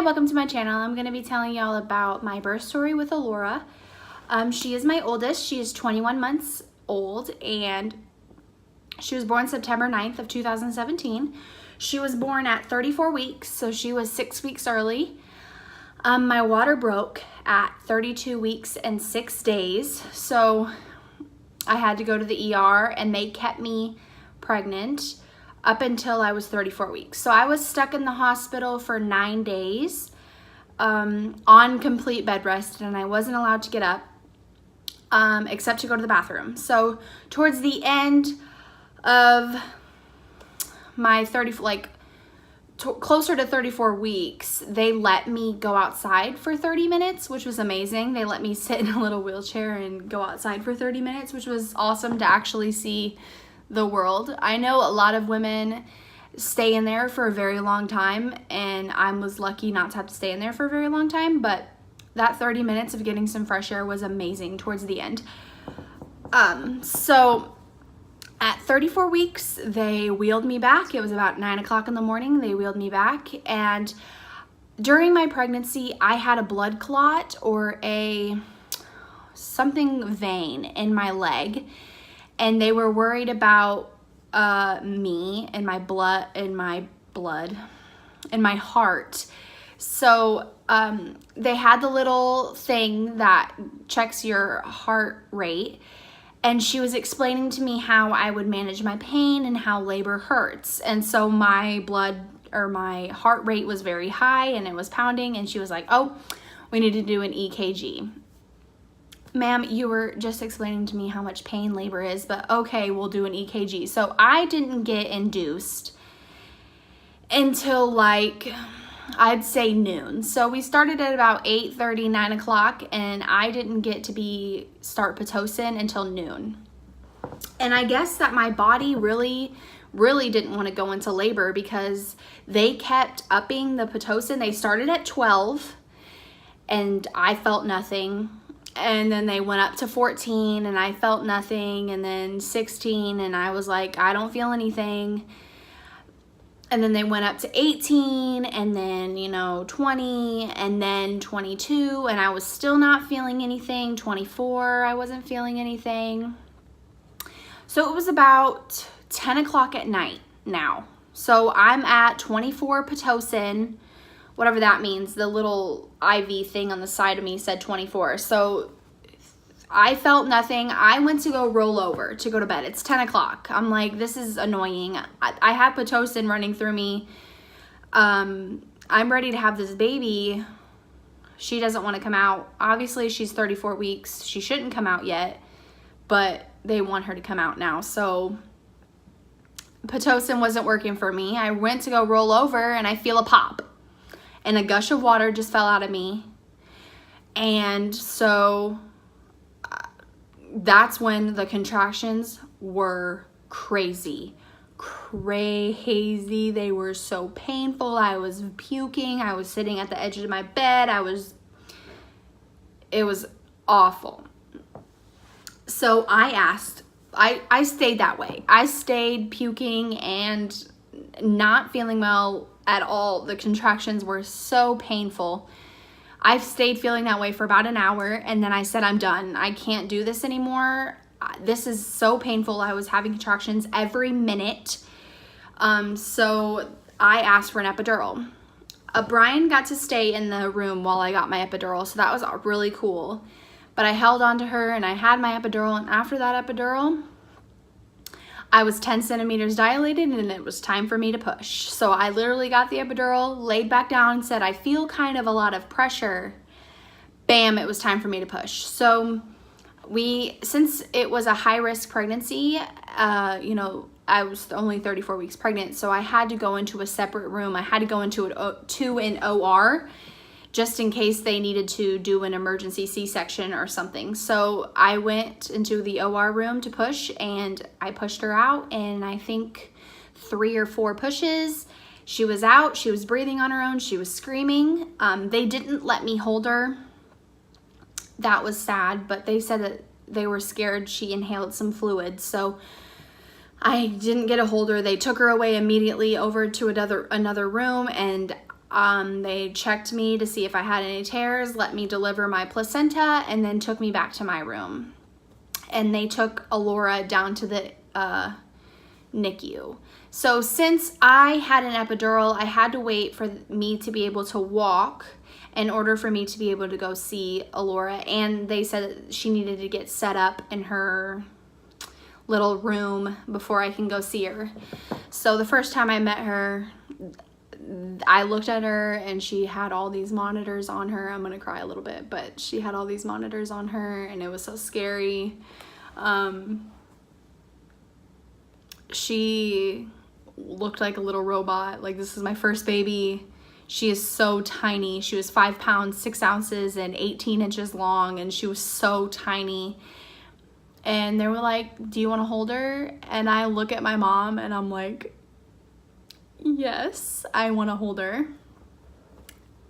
welcome to my channel. I'm going to be telling y'all about my birth story with Elaura. She is my oldest. She is 21 months old and she was born September 9th of 2017. She was born at 34 weeks, so she was 6 weeks early. My water broke at 32 weeks and 6 days, so I had to go to the ER and they kept me pregnant up until I was 34 weeks. So I was stuck in the hospital for 9 days on complete bed rest, and I wasn't allowed to get up except to go to the bathroom. So towards the end of my closer to 34 weeks, they let me go outside for 30 minutes, which was amazing. They let me sit in a little wheelchair and go outside for 30 minutes, which was awesome to actually see the world. I know a lot of women stay in there for a very long time, and I was lucky not to have to stay in there for a very long time, but that 30 minutes of getting some fresh air was amazing towards the end. So at 34 weeks, they wheeled me back. It was about 9 o'clock in the morning. They wheeled me back, and during my pregnancy, I had a blood clot or something vein in my leg, and they were worried about me and my blood and my heart. So they had the little thing that checks your heart rate, and she was explaining to me how I would manage my pain and how labor hurts. And so my heart rate was very high and it was pounding, and she was like, "Oh, we need to do an EKG." "Ma'am, you were just explaining to me how much pain labor is, but okay, we'll do an EKG." So I didn't get induced until I'd say noon. So we started at about 8:30, 9 o'clock, and I didn't get to start Pitocin until noon. And I guess that my body really didn't want to go into labor because they kept upping the Pitocin. They started at 12 and I felt nothing. And then they went up to 14 and I felt nothing, and then 16 and I was like, I don't feel anything. And then they went up to 18 and then 20 and then 22, and I was still not feeling anything. 24, I wasn't feeling anything. So it was about 10 o'clock at night now. So I'm at 24 Pitocin, whatever that means. The little IV thing on the side of me said 24. So I felt nothing. I went to go roll over to go to bed. It's 10 o'clock. I'm like, this is annoying. I have Pitocin running through me. I'm ready to have this baby. She doesn't want to come out. Obviously, she's 34 weeks. She shouldn't come out yet, but they want her to come out now. So Pitocin wasn't working for me. I went to go roll over and I feel a pop, and a gush of water just fell out of me. And so that's when the contractions were crazy. They were so painful. I was puking. I was sitting at the edge of my bed. It was awful. So I stayed that way. I stayed puking and not feeling well at all. The contractions were so painful. I stayed feeling that way for about an hour, and then I said, I'm done. I can't do this anymore. This is so painful. I was having contractions every minute. So I asked for an epidural. Brian got to stay in the room while I got my epidural, so that was really cool. But I held on to her and I had my epidural, and after that epidural, I was 10 centimeters dilated and it was time for me to push. So I literally got the epidural, laid back down and said, I feel kind of a lot of pressure. Bam, it was time for me to push. So since it was a high risk pregnancy, I was only 34 weeks pregnant. So I had to go into a separate room. I had to go into an OR just in case they needed to do an emergency C-section or something. So I went into the OR room to push, and I pushed her out, and I think 3 or 4 pushes. She was out. She was breathing on her own. She was screaming. They didn't let me hold her. That was sad, but they said that they were scared she inhaled some fluid. So I didn't get a hold of her. They took her away immediately over to another room, and They checked me to see if I had any tears, let me deliver my placenta, and then took me back to my room. And they took Elaura down to the NICU. So since I had an epidural, I had to wait for me to be able to walk in order for me to be able to go see Elaura. And they said that she needed to get set up in her little room before I can go see her. So the first time I met her, I looked at her and she had all these monitors on her. I'm gonna cry a little bit, but she had all these monitors on her and it was so scary. She looked like a little robot. Like, this is my first baby. She is so tiny. She was 5 pounds, 6 ounces, and 18 inches long, and she was so tiny. And they were like, do you want to hold her? And I look at my mom and I'm like, yes, I want to hold her.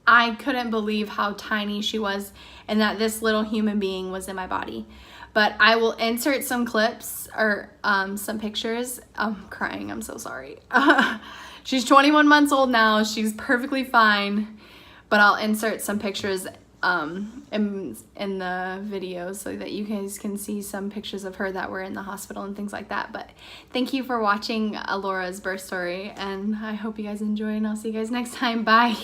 I couldn't believe how tiny she was and that this little human being was in my body. But I will insert some clips or some pictures. I'm crying, I'm so sorry. She's 21 months old now. She's perfectly fine. But I'll insert some pictures in the video so that you guys can see some pictures of her that were in the hospital and things like that. But thank you for watching Elaura's birth story, and I hope you guys enjoy, and I'll see you guys next time. Bye.